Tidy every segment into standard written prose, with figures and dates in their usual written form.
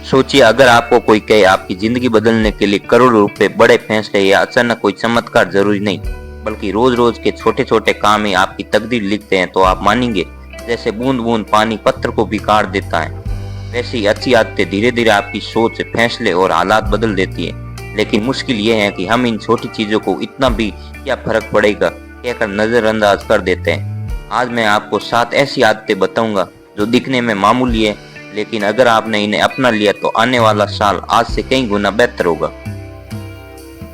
सोचिए, अगर आपको कोई कहे आपकी जिंदगी बदलने के लिए करोड़ों रुपए, बड़े फैसले या अचानक कोई चमत्कार जरूरी नहीं, बल्कि रोज रोज के छोटे छोटे काम ही आपकी तकदीर लिखते हैं, तो आप मानेंगे? जैसे बूंद बूंद पानी पत्थर को भी काट देता है, वैसे ही अच्छी आदतें धीरे धीरे आपकी सोच, फैसले और हालात बदल देती है। लेकिन मुश्किल यह है कि हम इन छोटी चीजों को इतना भी क्या फर्क पड़ेगा कहकर नजरअंदाज कर देते हैं। आज मैं आपको 7 ऐसी आदतें बताऊंगा जो दिखने में मामूली है, लेकिन अगर आपने इन्हें अपना लिया तो आने वाला साल आज से कई गुना बेहतर होगा।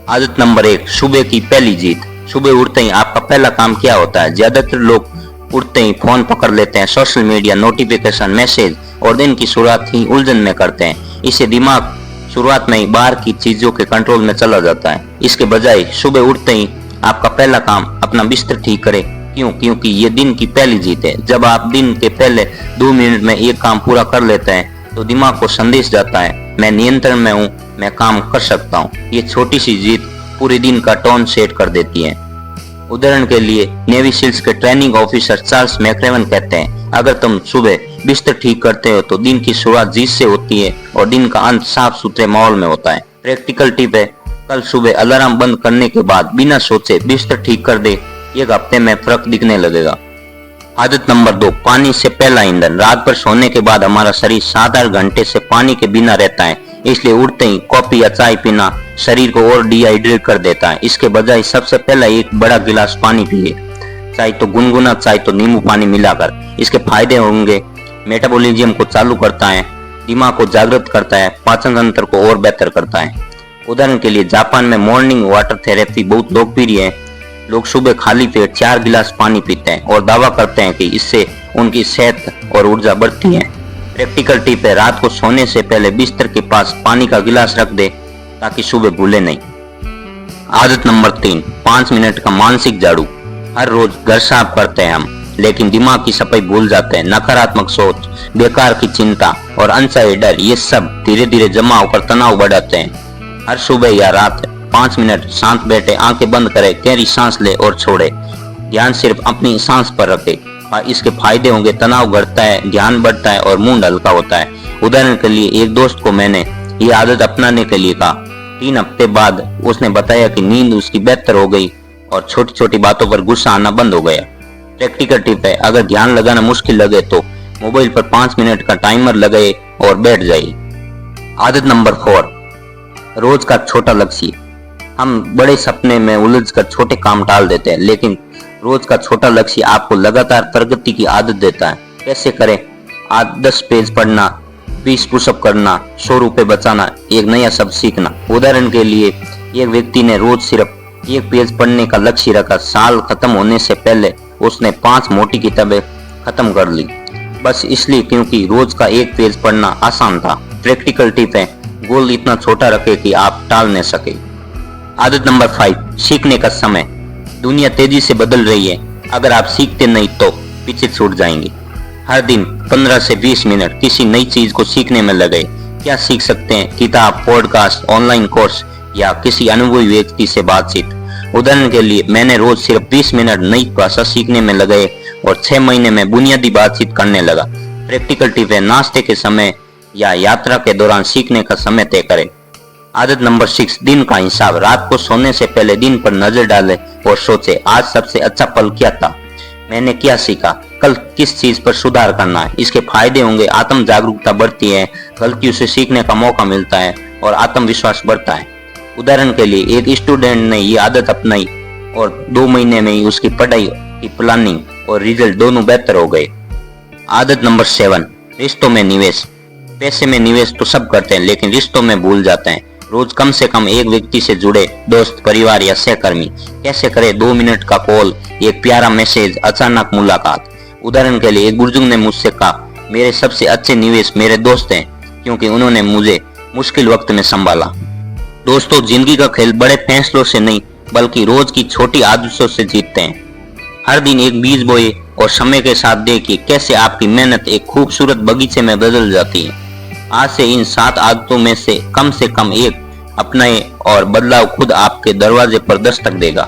आदत नंबर 1, सुबह की पहली जीत। सुबह उठते ही आपका पहला काम क्या होता है? ज्यादातर लोग उठते ही फोन पकड़ लेते हैं, सोशल मीडिया, नोटिफिकेशन, मैसेज और दिन की शुरुआत ही उलझन में करते हैं। इससे दिमाग शुरुआत में ही बाहर की चीजों के कंट्रोल में चला जाता है। इसके बजाय सुबह उठते ही आपका पहला काम अपना बिस्तर ठीक करें। क्यों? क्योंकि ये दिन की पहली जीत है। जब आप दिन के पहले 2 मिनट में ये काम पूरा कर लेते हैं तो दिमाग को संदेश जाता है, मैं नियंत्रण में हूँ, मैं काम कर सकता हूँ। ये छोटी सी जीत पूरे दिन का टोन सेट कर देती है। उदाहरण के लिए नेवी सील्स के ट्रेनिंग ऑफिसर चार्ल्स मैक्रेवन कहते हैं, अगर तुम सुबह बिस्तर ठीक करते हो तो दिन की शुरुआत जीत से होती है और दिन का अंत साफ सुथरे माहौल में होता है। प्रैक्टिकल टिप है, कल सुबह अलार्म बंद करने के बाद बिना सोचे बिस्तर ठीक कर दे, एक हफ्ते में फर्क दिखने लगेगा। आदत नंबर 2, पानी से पहला ईंधन। रात भर सोने के बाद हमारा शरीर 7-8 घंटे से पानी के बिना रहता है, इसलिए उठते ही कॉफी या चाय पीना शरीर को और डिहाइड्रेट कर देता है। इसके बजाय सबसे पहला एक बड़ा गिलास पानी पिए, चाहे तो गुनगुना, चाहे तो नींबू पानी मिलाकर। इसके फायदे होंगे, मेटाबॉलिज्म को चालू करता है, दिमाग को जागृत करता है, पाचन तंत्र को और बेहतर करता है। उदाहरण के लिए जापान में मॉर्निंग वाटर थेरेपी बहुत लोकप्रिय है। लोग सुबह खाली पेट 4 गिलास पानी पीते हैं और दावा करते हैं कि इससे उनकी सेहत और ऊर्जा बढ़ती है। प्रैक्टिकल टिप है, रात को सोने से पहले बिस्तर के पास पानी का गिलास रख दे ताकि सुबह भूले नहीं। आदत नंबर 3, 5 मिनट का मानसिक झाड़ू। हर रोज घर साफ करते हैं हम, लेकिन दिमाग की सफाई भूल जाते हैं। नकारात्मक सोच, बेकार की चिंता और अनचाहे डर, ये सब धीरे धीरे जमा होकर तनाव बढ़ाते हैं। हर सुबह या रात 5 मिनट शांत बैठे, आंखें बंद करें, गहरी सांस ले और छोड़े, ध्यान सिर्फ अपनी सांस पर रखे। इसके फायदे होंगे, तनाव घटता है, ध्यान बढ़ता है और मूड हल्का होता है। उदाहरण के लिए एक दोस्त को मैंने ये आदत अपनाने के लिए कहा। 3 हफ्ते बाद उसने बताया कि नींद उसकी बेहतर हो गई और छोटी छोटी बातों पर गुस्सा आना बंद हो गया। प्रैक्टिकल टिप है, अगर ध्यान लगाना मुश्किल लगे तो मोबाइल पर 5 मिनट का टाइमर लगाए और बैठ जाइए। आदत नंबर 4, रोज का छोटा लक्ष्य। हम बड़े सपने में उलझकर छोटे काम टाल देते हैं, लेकिन रोज का छोटा लक्ष्य आपको लगातार प्रगति की आदत देता है। कैसे करें? आज 10 पेज पढ़ना, 20 पुशअप करना, 100 रुपए बचाना, एक नया शब्द सीखना। उदाहरण के लिए एक व्यक्ति ने रोज सिर्फ 1 पेज पढ़ने का लक्ष्य रखा। साल खत्म होने से पहले उसने 5 मोटी किताबें खत्म कर ली, बस इसलिए क्योंकि रोज का 1 पेज पढ़ना आसान था। प्रैक्टिकल टिप है, गोल इतना छोटा रखे कि आप टाल न सके। आदत नंबर 5, सीखने का समय। दुनिया तेजी से बदल रही है, अगर आप सीखते नहीं तो पीछे छूट जाएंगे। हर दिन 15 से 20 मिनट किसी नई चीज को सीखने में लगे। क्या सीख सकते हैं? किताब, पॉडकास्ट, ऑनलाइन कोर्स या किसी अनुभवी व्यक्ति से बातचीत। उदाहरण के लिए मैंने रोज सिर्फ 20 मिनट नई भाषा सीखने में लगाए और 6 महीने में बुनियादी बातचीत करने लगा। प्रैक्टिकल टिप है, नाश्ते के समय या यात्रा के दौरान सीखने का समय तय करें। आदत नंबर 6, दिन का हिसाब। रात को सोने से पहले दिन पर नजर डालें और सोचे, आज सबसे अच्छा पल क्या था, मैंने क्या सीखा, कल किस चीज पर सुधार करना है। इसके फायदे होंगे, आत्म जागरूकता बढ़ती है, गलतियों से सीखने का मौका मिलता है और आत्मविश्वास बढ़ता है। उदाहरण के लिए एक स्टूडेंट ने ये आदत अपनाई और 2 महीने में ही उसकी पढ़ाई की प्लानिंग और रिजल्ट दोनों बेहतर हो गए। आदत नंबर 7, रिश्तों में निवेश। पैसे में निवेश तो सब करते हैं, लेकिन रिश्तों में भूल जाते हैं। रोज कम से कम एक व्यक्ति से जुड़े, दोस्त, परिवार या सहकर्मी। कैसे करें? 2 मिनट का कॉल, एक प्यारा मैसेज, अचानक मुलाकात। उदाहरण के लिए एक बुजुर्ग ने मुझसे कहा, मेरे सबसे अच्छे निवेश मेरे दोस्त हैं, क्योंकि उन्होंने मुझे मुश्किल वक्त में संभाला। दोस्तों, जिंदगी का खेल बड़े फैसलों से नहीं बल्कि रोज की छोटी आदतों से जीतते हैं। हर दिन एक बीज बोए और समय के साथ देखिए कैसे आपकी मेहनत एक खूबसूरत बगीचे में बदल जाती है। आज से इन 7 आदतों में से कम एक अपनाएं और बदलाव खुद आपके दरवाजे पर दस्तक देगा।